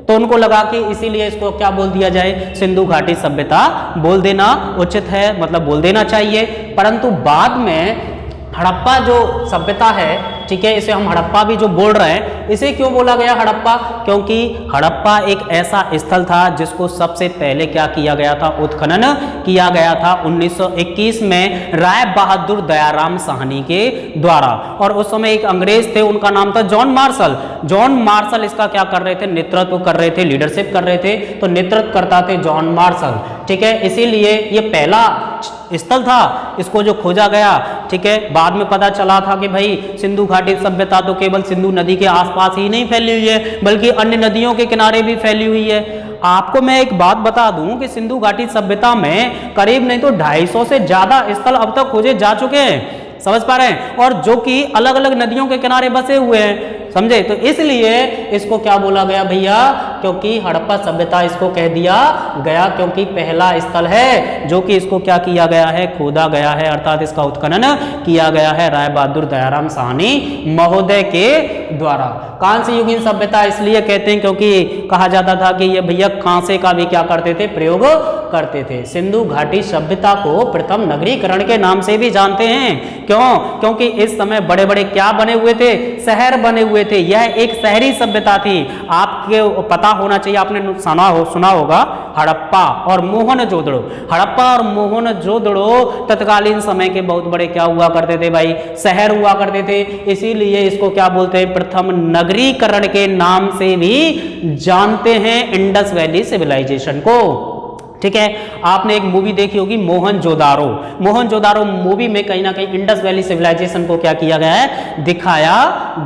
तो उनको लगा कि इसीलिए इसको क्या बोल दिया जाए? सिंधु घाटी सभ्यता बोल देना उचित है, मतलब बोल देना चाहिए। परंतु बाद में हड़प्पा जो सभ्यता है, ठीक है, इसे हम हड़प्पा भी जो बोल रहे हैं, इसे क्यों बोला गया हड़प्पा? क्योंकि हड़प्पा एक ऐसा स्थल था जिसको सबसे पहले क्या किया गया था? उत्खनन किया गया था 1921 में राय बहादुर दयाराम साहनी के द्वारा। और उस समय एक अंग्रेज थे, उनका नाम था जॉन मार्शल। जॉन मार्शल इसका क्या कर रहे थे? नेतृत्व कर रहे थे, लीडरशिप कर रहे थे, तो नेतृत्व करता थे जॉन मार्शल। ठीक है, इसीलिए ये पहला स्थल था, इसको जो खोजा गया। ठीक है, बाद में पता चला था कि भाई सिंधु घाटी सभ्यता तो केवल सिंधु नदी के आसपास ही नहीं फैली हुई है बल्कि अन्य नदियों के किनारे भी फैली हुई है। आपको मैं एक बात बता दूं कि सिंधु घाटी सभ्यता में करीब नहीं तो 250 से ज्यादा स्थल अब तक खोजे जा चुके हैं। समझ पा रहे हैं? और जो कि अलग अलग नदियों के किनारे बसे हुए हैं, समझे? तो इसलिए इसको क्या बोला गया भैया? क्योंकि हड़प्पा सभ्यता इसको कह दिया गया क्योंकि पहला स्थल है जो कि इसको क्या किया गया है? खोदा गया है, अर्थात इसका उत्खनन किया गया है राय बहादुर दयाराम साहनी महोदय के द्वारा। कांस्य युगीन सभ्यता इसलिए कहते हैं क्योंकि कहा जाता था कि ये भैया कांसे का भी क्या करते थे? प्रयोग करते थे। सिंधु घाटी सभ्यता को प्रथम नगरीकरण के नाम से भी जानते हैं। क्यों? क्योंकि इस समय बड़े बड़े क्या बने हुए थे? शहर बने हुए थे। यह एक शहरी सभ्यता थी। आपको पता होना चाहिए, आपने सुना होगा हड़प्पा और मोहनजोदड़ो। हड़प्पा और मोहनजोदड़ो तत्कालीन समय के बहुत बड़े क्या हुआ करते थे भाई? शहर हुआ करते थे। इसीलिए इसको क्या बोलते हैं? प्रथम नगरीकरण के नाम से भी जानते हैं इंडस वैली सिविलाइजेशन को। ठीक है, आपने एक मूवी देखी होगी मोहनजोदारो। मोहनजोदारो मूवी में कहीं ना कहीं इंडस वैली सिविलाइजेशन को क्या किया गया है? दिखाया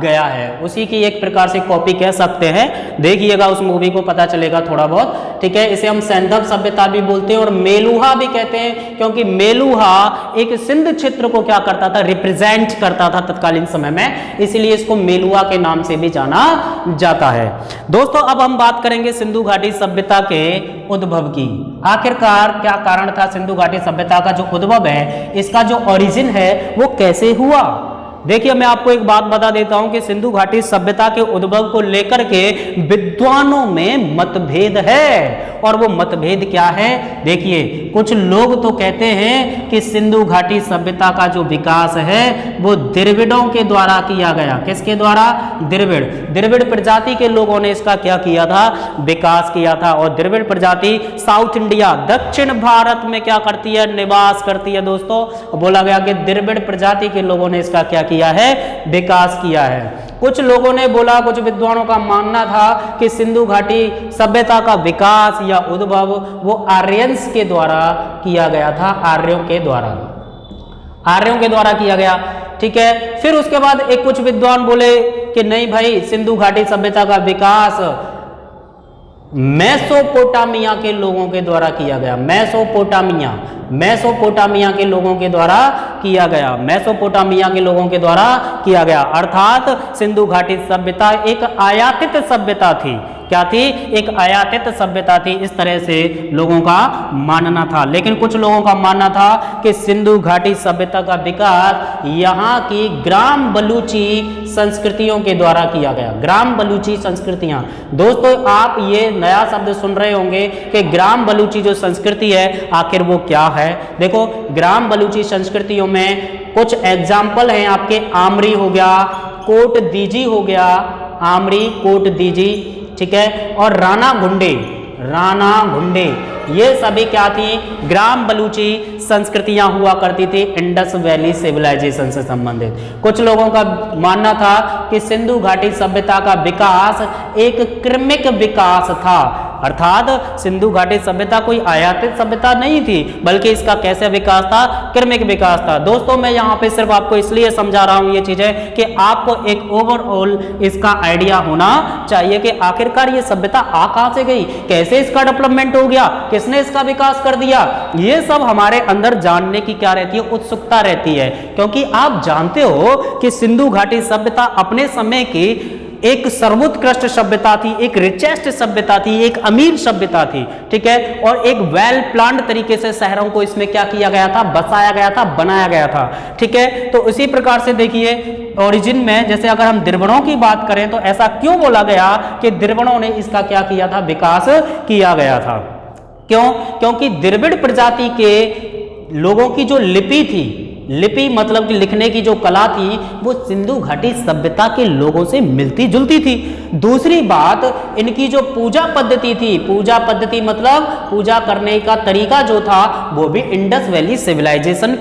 गया है। उसी की एक प्रकार से कॉपी कह सकते हैं। देखिएगा उस मूवी को, पता चलेगा थोड़ा बहुत। ठीक है, इसे हम सैंधव सभ्यता भी बोलते हैं और मेलुहा भी कहते हैं क्योंकि मेलुहा एक सिंध क्षेत्र को क्या करता था? रिप्रेजेंट करता था तत्कालीन समय में, इसलिए इसको मेलुहा के नाम से भी जाना जाता है। दोस्तों अब हम बात करेंगे सिंधु घाटी सभ्यता के उद्भव की। आखिरकार क्या कारण था सिंधु घाटी सभ्यता का जो उद्भव है, इसका जो ओरिजिन है वो कैसे हुआ? देखिए मैं आपको एक बात बता देता हूं कि सिंधु घाटी सभ्यता के उद्भव को लेकर के विद्वानों में मतभेद है। और वो मतभेद क्या है? देखिए कुछ लोग तो कहते हैं कि सिंधु घाटी सभ्यता का जो विकास है वो द्रविड़ों के द्वारा किया गया। किसके द्वारा? द्रविड़ प्रजाति के लोगों ने इसका क्या किया था? विकास किया था। और द्रविड़ प्रजाति साउथ इंडिया, दक्षिण भारत में क्या करती है? निवास करती है। दोस्तों बोला गया कि द्रविड़ प्रजाति के लोगों ने इसका क्या किया है? विकास किया है। कुछ लोगों ने बोला, कुछ विद्वानों का मानना था कि सिंधु घाटी सभ्यता का विकास या उद्भव वो आर्यंस के द्वारा किया गया था। आर्यों के द्वारा किया गया। ठीक है। फिर उसके बाद एक कुछ विद्वान बोले कि नहीं भाई, सिंधु घाटी सभ्यता का विकास मेसोपोटामिया के लोगों के द्वारा किया गया। मेसोपोटामिया के लोगों के द्वारा किया गया। मेसोपोटामिया के लोगों के द्वारा किया गया। अर्थात सिंधु घाटी सभ्यता एक आयातित सभ्यता थी। क्या थी? एक आयातित सभ्यता थी। इस तरह से लोगों का मानना था। लेकिन कुछ लोगों का मानना था कि सिंधु घाटी सभ्यता का विकास यहाँ की ग्राम बलूची संस्कृतियों के द्वारा किया गया। ग्राम बलूची संस्कृतियां। दोस्तों आप ये नया शब्द सुन रहे होंगे कि ग्राम बलूची जो संस्कृति है आखिर वो क्या है। देखो ग्राम बलूची संस्कृतियों में कुछ एग्जाम्पल हैं आपके। आमरी हो गया, कोट दीजी हो गया, आमरी कोट दीजी, ठीक है, और राणा घुंडे, ये सभी क्या थी? ग्राम बलूची संस्कृतियां हुआ करती थी इंडस वैली सिविलाइजेशन से संबंधित। कुछ लोगों का मानना था कि सिंधु घाटी सभ्यता का विकास एक क्रमिक विकास था। अर्थात सिंधु घाटी सभ्यता कोई आयातित सभ्यता नहीं थी, बल्कि इसका कैसे विकास था? क्रमिक विकास था। दोस्तों मैं यहाँ पे सिर्फ आपको इसलिए समझा रहा हूँ ये चीजें कि आपको एक ओवरऑल इसका आइडिया होना चाहिए कि आखिरकार ये सभ्यता आ कहाँ से गई, कैसे इसका डेवलपमेंट हो गया, किसने इसका विकास कर दिया। ये सब हमारे अंदर जानने की क्या रहती है? उत्सुकता रहती है। क्योंकि आप जानते हो कि सिंधु घाटी सभ्यता अपने समय की एक सर्वोत्कृष्ट सभ्यता थी, एक रिचेस्ट सभ्यता थी, एक अमीर सभ्यता थी। ठीक है। और एक वेल प्लान्ड तरीके से शहरों को इसमें क्या किया गया था? बसाया गया था, बनाया गया था। ठीक है। तो उसी प्रकार से देखिए ओरिजिन में जैसे अगर हम द्रविड़ों की बात करें तो ऐसा क्यों बोला गया कि द्रविड़ों ने इसका क्या किया था? विकास किया गया था। क्यों? क्योंकि द्रविड़ प्रजाति के लोगों की जो लिपि थी, लिपि मतलब कि लिखने की जो कला थी वो सिंधु घाटी सभ्यता के लोगों से मिलती जुलती थी। दूसरी बात इनकी जो पूजा पद्धति थी, पूजा पद्धति मतलब पूजा करने का तरीका जो था वो भी इंडस वैली सिविलाइजेशन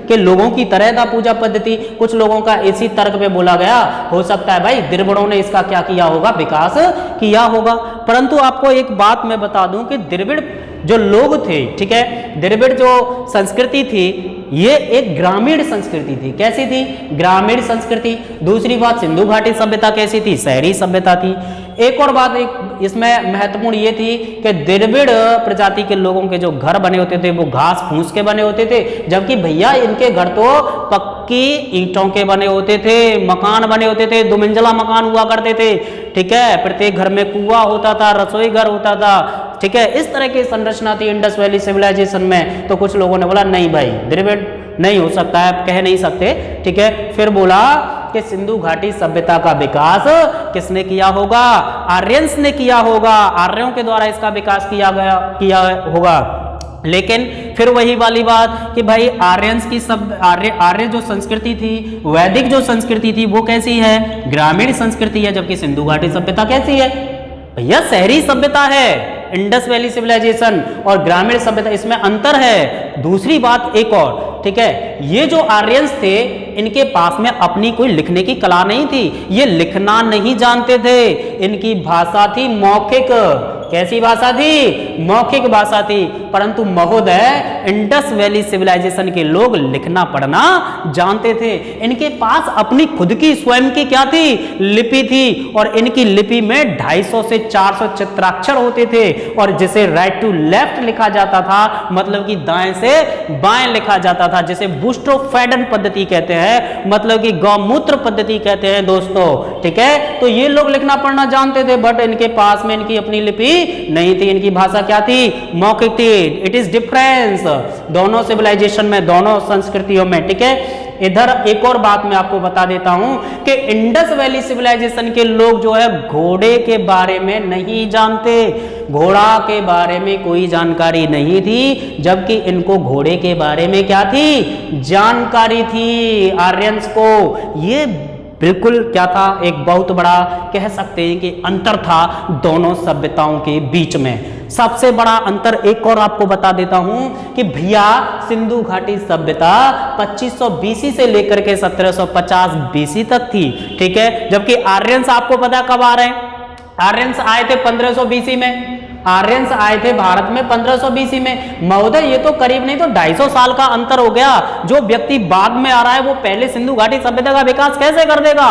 के लोगों की तरह था पूजा पद्धति। कुछ लोगों का इसी तर्क पे बोला गया हो सकता है भाई द्रविड़ों ने इसका क्या किया होगा? विकास किया होगा। परंतु आपको एक बात मैं बता दूं कि द्रविड़ जो लोग थे, ठीक है, द्रविड़ जो संस्कृति थी ये एक ग्रामीण संस्कृति थी। कैसी थी? ग्रामीण संस्कृति। दूसरी बात सिंधु घाटी सभ्यता कैसी थी? शहरी सभ्यता थी। एक और बात एक इसमें महत्वपूर्ण ये थी कि द्रविड़ प्रजाति के लोगों के जो घर बने होते थे वो घास फूस के बने होते थे, जबकि भैया इनके घर तो पक्की ईंटों के बने होते थे, मकान बने होते थे, 2 मंजिला मकान हुआ करते थे। ठीक है। प्रत्येक घर में कुआं होता था, रसोई घर होता था। ठीक है। इस तरह की संरचना थी इंडस वैली सिविलाइजेशन में। तो कुछ लोगों ने बोला नहीं भाई द्रविड़ नहीं हो सकता है, कह नहीं सकते। ठीक है। फिर बोला कि सिंधु घाटी सभ्यता का विकास किसने किया होगा? आर्यंस ने किया होगा। आर्यों के द्वारा इसका विकास किया होगा। लेकिन फिर वही वाली बात कि भाई आर्यंस की आर्य जो संस्कृति थी, वैदिक जो संस्कृति थी वो कैसी है? ग्रामीण संस्कृति है। जबकि सिंधु घाटी सभ्यता कैसी है? भैया शहरी सभ्यता है। इंडस वैली सिविलाइजेशन और ग्रामीण सभ्यता इसमें अंतर है। दूसरी बात एक और, ठीक है, ये जो आर्यंस थे इनके पास में अपनी कोई लिखने की कला नहीं थी, ये लिखना नहीं जानते थे। इनकी भाषा थी मौखिक। कैसी भाषा थी? मौखिक भाषा थी। परंतु महोदय इंडस वैली सिविलाइजेशन के लोग लिखना पढ़ना जानते थे। इनके पास अपनी खुद की स्वयं की क्या थी? लिपि थी। और इनकी लिपि में 250 से 400 चित्राक्षर होते थे और जिसे राइट टू लेफ्ट लिखा जाता था, मतलब कि दाएं से बाएं लिखा जाता था, जिसे बुस्ट्रोफेडन पद्धति कहते हैं, मतलब कि गौमूत्र पद्धति कहते हैं दोस्तों। ठीक है। तो ये लोग लिखना पढ़ना जानते थे, बट इनके पास में इनकी अपनी लिपि नहीं थी, इनकी भाषा क्या थी? मौखिक थी। इट इज डिफरेंस दोनों सिविलाइजेशन में, दोनों संस्कृतियों में, ठीक है। इधर एक और बात मैं आपको बता देता हूं कि इंडस वैली सिविलाइजेशन के लोग जो है घोड़े के बारे में नहीं जानते, घोड़ा के बारे में कोई जानकारी नहीं थी, जबकि इनको घोड़े के बारे में क्या थी? जानकारी थी आर्यंस को। ये बिल्कुल क्या था? एक बहुत बड़ा कह सकते हैं कि अंतर था दोनों सभ्यताओं के बीच में। सबसे बड़ा अंतर एक और आपको बता देता हूं कि भैया सिंधु घाटी सभ्यता 2500 बीसी से लेकर के 1750 बीसी तक थी, ठीक है। जबकि आर्यंस आपको पता कब आ रहे हैं? आर्यंस आए थे 1500 बीसी में। आर्यंस आए थे भारत में 1500 बीसी में। महोदय ये तो करीब नहीं तो 250 साल का अंतर हो गया। जो व्यक्ति बाद में आ रहा है वो पहले सिंधु घाटी सभ्यता का विकास कैसे कर देगा?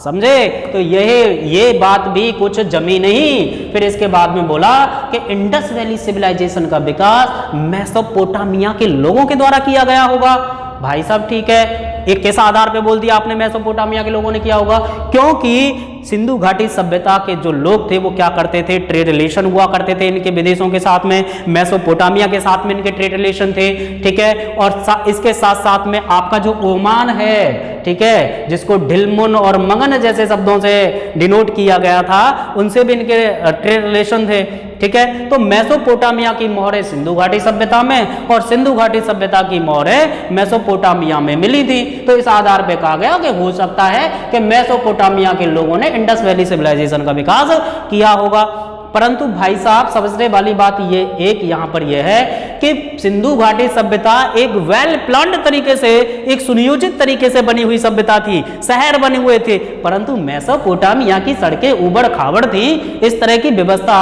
समझे? तो ये बात भी कुछ जमी नहीं। फिर इसके बाद में बोला कि इंडस वैली सिविलाइजेशन का विकास मेसोपोटामिया के लोगों के द्वारा किया गया होगा। भाई साहब ठीक है, एक कैसा आधार पे बोल दिया आपने मेसोपोटामिया के लोगों ने किया होगा? क्योंकि सिंधु घाटी सभ्यता के जो लोग थे वो क्या करते थे? ट्रेड रिलेशन हुआ करते थे इनके विदेशों के साथ में, मेसोपोटामिया के साथ में इनके ट्रेड रिलेशन थे, ठीक है। और इसके साथ साथ में आपका जो ओमान है, ठीक है, जिसको ढिलमुन और मगन जैसे शब्दों से डिनोट किया गया था, उनसे भी इनके ट्रेड रिलेशन थे, ठीक है। तो मेसोपोटामिया की मोहरें सिंधु घाटी सभ्यता में और सिंधु घाटी सभ्यता की मोहरें मेसोपोटामिया में मिली थी। तो इस आधार पे कहा गया कि हो सकता है कि मेसोपोटामिया के लोगों ने इंडस वैली सिविलाइजेशन का विकास किया होगा। परंतु भाई साहब समझने वाली बात ये एक यहां पर यह है कि सिंधु घाटी सभ्यता एक वेल प्लान्ड तरीके से, एक सुनियोजित तरीके से बनी हुई सभ्यता थी, शहर बने हुए थे। परंतु मेसोपोटामिया की सड़कें उबड़ खाबड़ थी, इस तरह की व्यवस्था,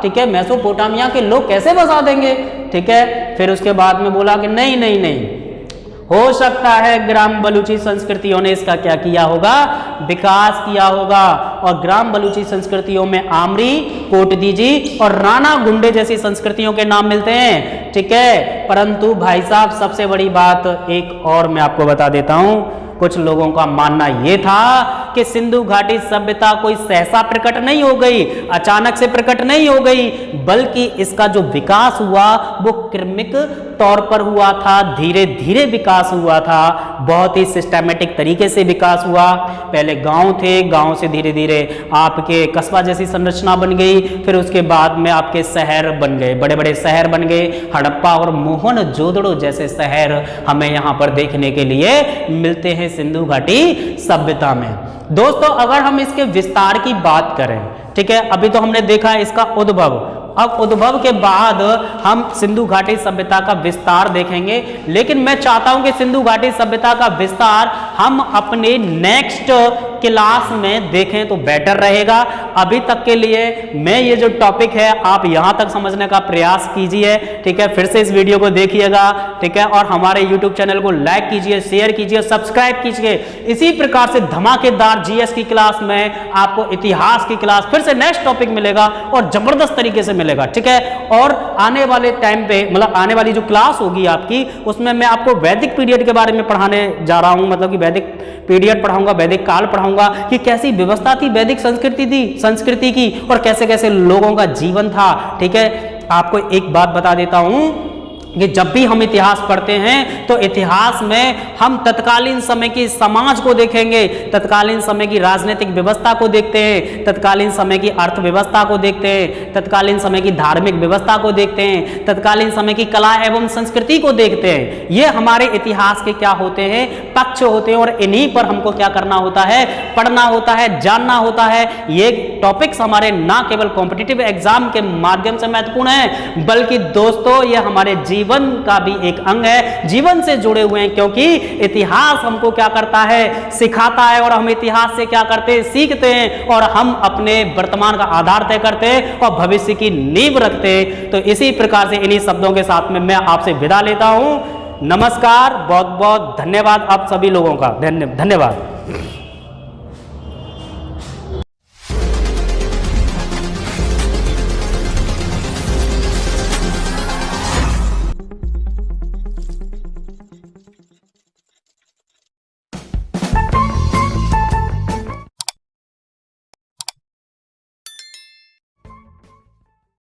ठीक है, मेसोपोटामिया के लोग कैसे बसा देंगे, ठीक है। फिर उसके बाद में बोला कि नहीं नहीं नहीं, हो सकता है ग्राम बलूची संस्कृतियों ने इसका क्या किया होगा? विकास किया होगा। और ग्राम बलूची संस्कृतियों में आमरी, कोटदीजी और राणा गुंडे जैसी संस्कृतियों के नाम मिलते हैं, ठीक है। परंतु भाई साहब सबसे बड़ी बात एक और मैं आपको बता देता हूं। कुछ लोगों का मानना यह था कि सिंधु घाटी सभ्यता कोई सहसा प्रकट नहीं हो गई, अचानक से प्रकट नहीं हो गई, बल्कि इसका जो विकास हुआ वो क्रमिक तौर पर हुआ था, धीरे धीरे विकास हुआ था, बहुत ही सिस्टमैटिक तरीके से विकास हुआ। पहले गांव थे, गांव से धीरे धीरे आपके कस्बा जैसी संरचना बन गई, फिर उसके बाद में आपके शहर बन गए, बड़े बड़े शहर बन गए। हड़प्पा और मोहनजोदड़ो जैसे शहर हमें यहाँ पर देखने के लिए मिलते हैं सिंधु घाटी सभ्यता में। दोस्तों अगर हम इसके विस्तार की बात करें, ठीक है, अभी तो हमने देखा इसका उद्भव, अब उद्भव के बाद हम सिंधु घाटी सभ्यता का विस्तार देखेंगे। लेकिन मैं चाहता हूं कि सिंधु घाटी सभ्यता का विस्तार हम अपने नेक्स्ट क्लास में देखें तो बेटर रहेगा। अभी तक के लिए मैं ये जो टॉपिक है आप यहां तक समझने का प्रयास कीजिए, ठीक है। फिर से इस वीडियो को देखिएगा, ठीक है, और हमारे यूट्यूब चैनल को लाइक कीजिए, शेयर कीजिए, सब्सक्राइब कीजिए। इसी प्रकार से धमाकेदार जीएस की क्लास में आपको इतिहास की क्लास फिर से नेक्स्ट टॉपिक मिलेगा और जबरदस्त तरीके से मिलेगा, ठीक है। और आने वाले टाइम पे, मतलब आने वाली जो क्लास होगी आपकी, उसमें मैं आपको वैदिक पीरियड के बारे में पढ़ाने जा रहा हूं, मतलब कि वैदिक पीरियड पढ़ाऊंगा, वैदिक काल पढ़ाऊंगा कि कैसी व्यवस्था थी वैदिक संस्कृति की और कैसे कैसे लोगों का जीवन था, ठीक है। आपको एक बात बता देता हूं कि जब भी हम इतिहास पढ़ते हैं तो इतिहास में हम तत्कालीन समय की समाज को देखेंगे, तत्कालीन समय की राजनीतिक व्यवस्था को देखते हैं, तत्कालीन समय की अर्थव्यवस्था को देखते हैं, तत्कालीन समय की धार्मिक व्यवस्था को देखते हैं, तत्कालीन समय की कला एवं संस्कृति को देखते हैं। ये हमारे इतिहास के क्या होते हैं? पक्ष होते हैं। और इन्हीं पर हमको क्या करना होता है? पढ़ना होता है, जानना होता है। ये टॉपिक्स हमारे ना केवल कॉम्पिटिटिव एग्जाम के माध्यम से महत्वपूर्ण है, बल्कि दोस्तों ये हमारे जीवन का भी एक अंग है, जीवन से जुड़े हुए हैं। क्योंकि इतिहास हमको क्या करता है? सिखाता है। और हम इतिहास से क्या करते हैं? सीखते हैं। और हम अपने वर्तमान का आधार तय करते हैं और भविष्य की नींव रखते हैं। तो इसी प्रकार से इन्हीं शब्दों के साथ में मैं आपसे विदा लेता हूं। नमस्कार, बहुत बहुत धन्यवाद आप सभी लोगों का, धन्यवाद।